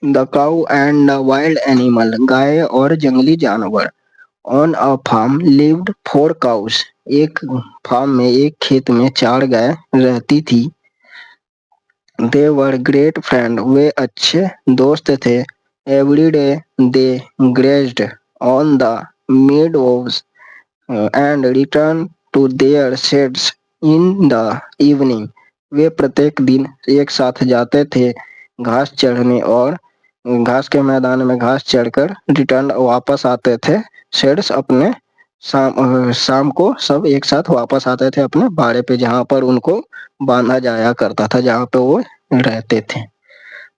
The cow and the wild animal, गाय और जंगली जानवर। On a farm lived four cows, एक फार्म में एक खेत में 4 गाय रहती थी। दे वर ग्रेट फ्रेंड, वे अच्छे दोस्त थे। Every day they grazed on the meadows and return to their sheds in the evening. वे प्रत्येक दिन एक साथ जाते थे घास चढ़ने और घास के मैदान में घास चढ़कर रिटर्न वापस आते थे शेड्स अपने। शाम को सब एक साथ वापस आते थे अपने बाड़े पे जहाँ पर उनको बांधा जाया करता था, जहाँ पे वो रहते थे।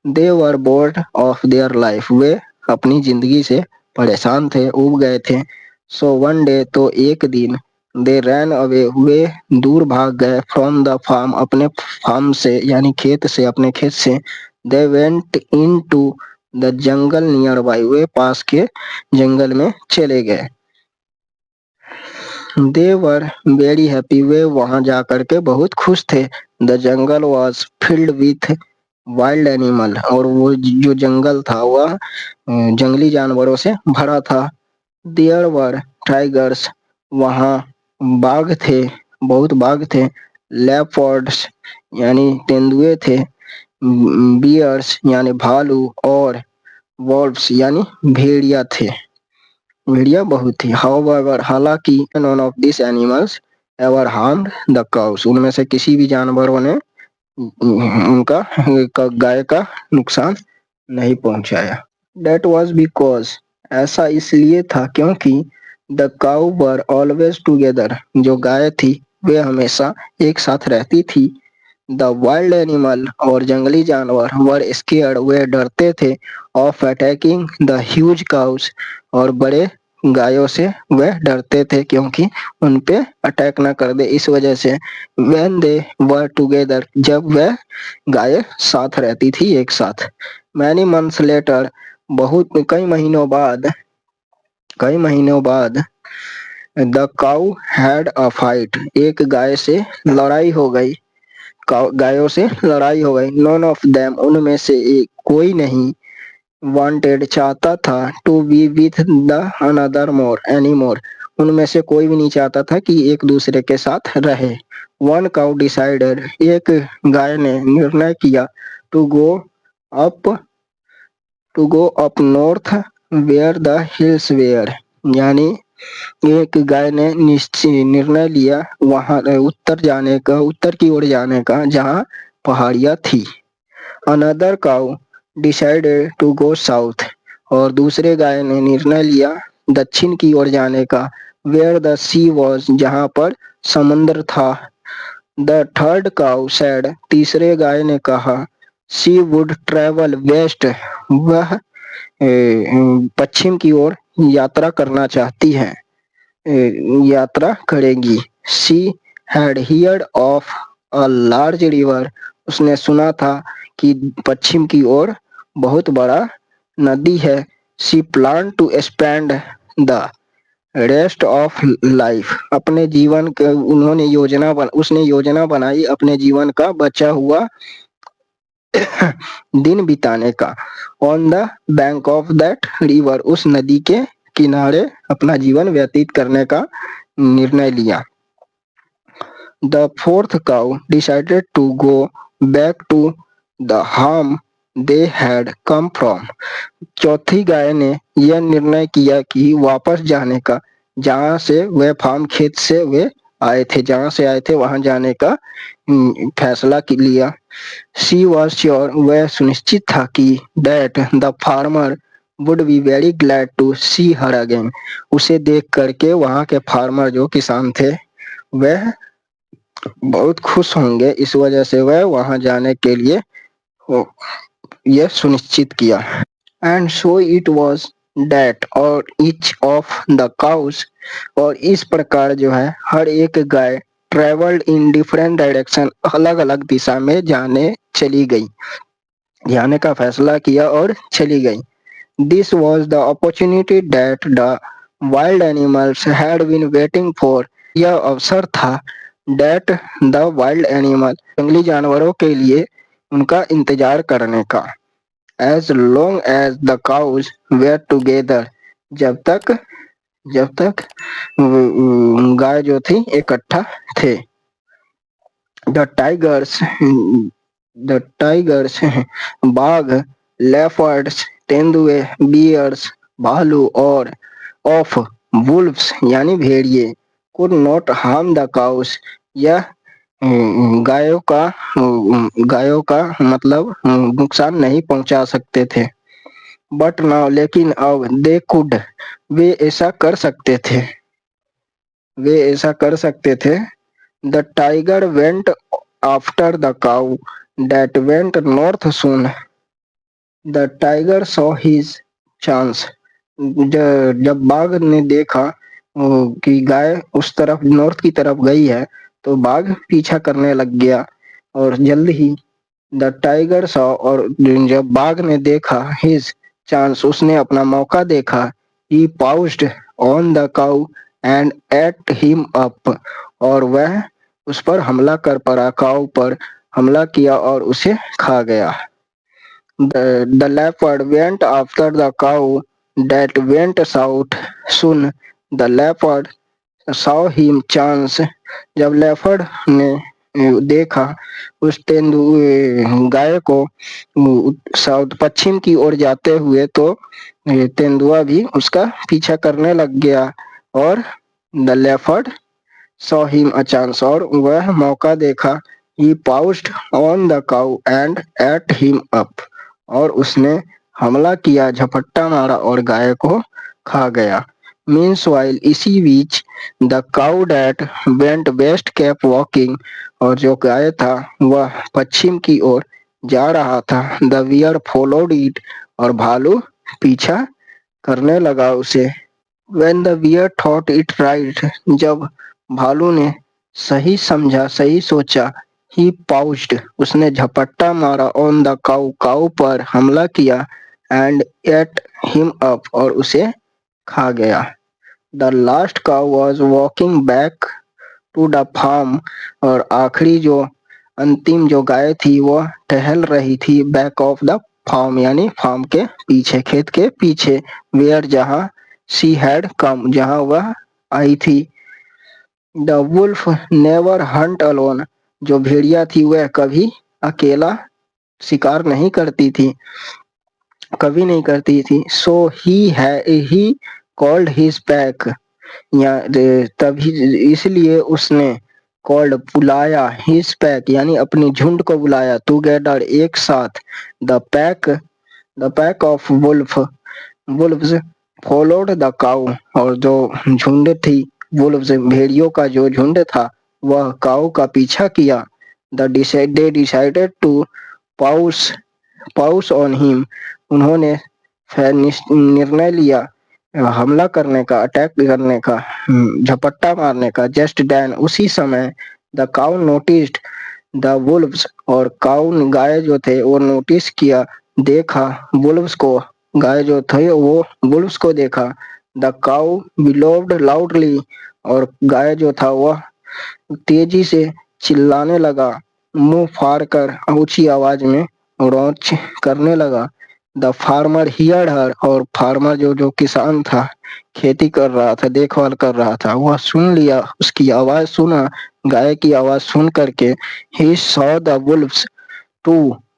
दे वर बोर्ड ऑफ देयर लाइफ, वे अपनी जिंदगी से परेशान थे, उब गए थे। सो वन डे, तो एक दिन। दे रैन अवे, वे दूर भाग गए। फ्रॉम द फार्म, अपने फार्म से यानी खेत से, अपने खेत से। They went into the jungle nearby, वे पास के जंगल में चले गए। दे वर वेरी हैप्पी, वे वहां जाकर के बहुत खुश थे। The jungle was filled with wild animal, और वो जो जंगल था वह जंगली जानवरों से भरा था। देयर वर टाइगर्स, वहाँ बाघ थे, बहुत बाघ थे। लेपर्ड्स यानी तेंदुए थे। बियर्स यानी भालू, और वॉल्व्स यानी भेड़िया थे। भेड़िया बहुत थी। हाउएवर, हालांकि none of this animals ever harmed the cows, उनमें से किसी भी जानवरों ने उनका गाय का नुकसान नहीं पहुंचाया। That was because, ऐसा इसलिए था क्योंकि the cow were always together, जो गाय थी वे हमेशा एक साथ रहती थी। द वाइल्ड एनिमल, और जंगली जानवर, वर स्केयर्ड, वे डरते थे। Of attacking the huge cows, और बड़े गायों से वह डरते थे क्योंकि उन पे अटैक ना कर दे, इस वजह से। व्हेन दे वर टुगेदर, जब वह गायें साथ रहती थी एक साथ। मैनी मंथ्स लेटर, बहुत कई महीनों बाद। The cow had a fight, एक गाय से लड़ाई हो गई। गायों से लड़ाई हो गई। नॉन ऑफ देम, उनमें से एक कोई नहीं। वांटेड, चाहता था। To be with the another more any more, उनमें से कोई भी नहीं चाहता था कि एक दूसरे के साथ रहे। वन काउ डिसाइडेड, एक गाय ने निर्णय किया। To go up to go up north where the hills where, यानी एक गाय ने निर्णय लिया वहां उत्तर की ओर जाने का जहाँ पहाड़ियाँ थी। Another cow decided to go south, और दूसरे गाय ने निर्णय लिया दक्षिण की ओर जाने का। वेयर द सी वॉज, जहाँ पर समुद्र था। द थर्ड काउ सेड, तीसरे गाय ने कहा। शी वुड ट्रेवल वेस्ट, वह पश्चिम की ओर यात्रा करना चाहती है, यात्रा करेगी। She had heard of a large river, उसने सुना था कि पश्चिम की ओर बहुत बड़ा नदी है। She plan to spend the rest of life, अपने जीवन के उसने योजना बनाई अपने जीवन का बचा हुआ दिन बिताने का। On the bank of that river, उस नदी के किनारे अपना जीवन व्यतीत करने का निर्णय लिया। The fourth cow decided to go back to the farm they had come from, चौथी गाय ने यह निर्णय किया कि वापस जाने का, जहाँ से वे फार्म खेत से वे आए थे, जहाँ से आए थे वहां जाने का फैसला लिया। शी वॉज श्योर, वह सुनिश्चित था कि that the farmer would be very glad to see her again, उसे देख करके वहां के फार्मर जो किसान थे वह बहुत खुश होंगे, इस वजह से वह वहां जाने के लिए यह सुनिश्चित किया। And so it was that, और ईच ऑफ द काउस, और इस प्रकार जो है हर एक गाय ट्रेवल्ड इन डिफरेंट डायरेक्शन, अलग अलग दिशा में चली गई, जाने का फैसला किया और चली गई। This was the opportunity that the wild animals had been waiting for, यह अवसर था दैट द वाइल्ड एनिमल, जंगली जानवरों के लिए उनका इंतजार करने का। as long as the cows were together, जब तक जब तक गाय जो थी इकट्ठा थे। द टाइगर्स द टाइगर्स बाघ, लेपर्ड्स तेंदुए, बियर्स भालू और ऑफ वुल्व्स यानी भेड़िए could not harm the cows, यह गायों का मतलब नुकसान नहीं पहुंचा सकते थे। बट नाउ लेकिन अब दे कुड वे ऐसा कर सकते थे। The tiger went after the cow that went north soon. The tiger saw his chance. जब बाघ ने देखा कि गाय उस तरफ नॉर्थ की तरफ गई है तो बाघ पीछा करने लग गया और जल्द ही द टाइगर सॉ और जब बाघ ने देखा हिज चांस उसने अपना मौका देखा। He pounced on the cow and ate him up और वह उस पर हमला कर पड़ा, काऊ पर हमला किया और उसे खा गया। The leopard went after the cow that went south. Soon the leopard saw him chance. जब लेपर्ड ने देखा उस गाय को साउथ पश्चिम की ओर जाते हुए तो तेंदुआ भी उसका पीछा करने लग गया और the leopard saw him a chance और वह मौका देखा। He pounced on the cow and ate him up और उसने हमला किया, झपट्टा मारा और गाय को खा गया। Meanwhile इसी बीच the cow that went west kept walking और जो गाय था वह पश्चिम की ओर जा रहा था। The bear followed it और भालू पीछा करने लगा उसे। When the bear thought it right जब भालू ने सही समझा, सही सोचा, he pounced उसने झपट्टा मारा on the cow काऊ पर हमला किया and ate him up और उसे खा गया। The last cow was walking back to the farm और आखिरी जो अंतिम जो गाय थी वह टहल रही थी back of the farm यानी फार्म के पीछे, खेत के पीछे। where जहाँ she had come जहाँ वह आई थी। The wolf never hunt alone जो भेड़िया थी वह कभी अकेला शिकार नहीं करती थी, कभी नहीं करती थी। So he called his pack या तभी इसलिए उसने कॉल्ड बुलाया his pack यानी अपनी झुंड को बुलाया together एक साथ। The pack of wolves followed the cow और जो झुंड थी wolves भेड़ियों का जो झुंड था वह काऊ का पीछा किया। They decided to pounce on him उन्होंने निर्णय लिया हमला करने का, अटैक करने का, झपट्टा मारने का। जस्ट देन उसी समय the cow noticed the Wolves और काउ गाय जो थे वो नोटिस किया, देखा वुल्व्स को, गाय जो थे वो वुल्व्स को देखा। द काउ बिलोव्ड लाउडली और गाय जो था वह तेजी से चिल्लाने लगा, मुंह फाड़ कर ऊंची आवाज में रौंच करने लगा। द फार्मर हियर्ड हर और फार्मर जो किसान था, खेती कर रहा था, देखभाल कर रहा था, वह सुन लिया, उसकी आवाज सुना, गाय की आवाज सुन करके। He saw the wolves to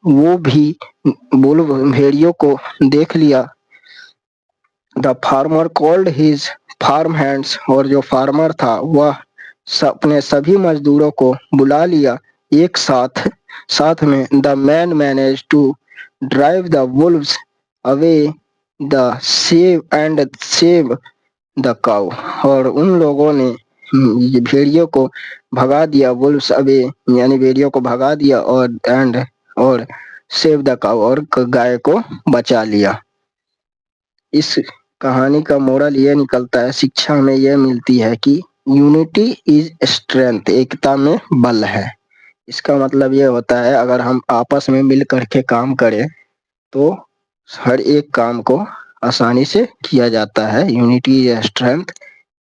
वो भी वुल्व भेड़ियों को देख लिया। The farmer called his farm hands और जो फार्मर था वह अपने सभी मजदूरों को बुला लिया एक साथ में। The man manage to drive the wolves away the save the cow और उन लोगों ने भेड़ियों को भगा दिया, वुल्व्स अवे यानी भेड़ियों को भगा दिया और सेव द काउ और गाय को बचा लिया। इस कहानी का मोरल यह निकलता है, शिक्षा में यह मिलती है कि यूनिटी इज स्ट्रेंथ, एकता में बल है। इसका मतलब यह होता है अगर हम आपस में मिल करके काम करें तो हर एक काम को आसानी से किया जाता है। यूनिटी इज स्ट्रेंथ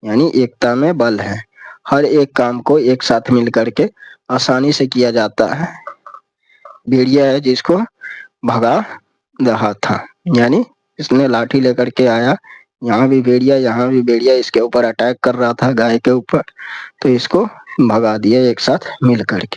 यानी एकता में बल है, हर एक काम को एक साथ मिल करके आसानी से किया जाता है। भेड़िया है जिसको भगा रहा था, यानी इसने लाठी लेकर के आया, यहाँ भी भेड़िया इसके ऊपर अटैक कर रहा था गाय के ऊपर, तो इसको भगा दिया एक साथ मिल करके।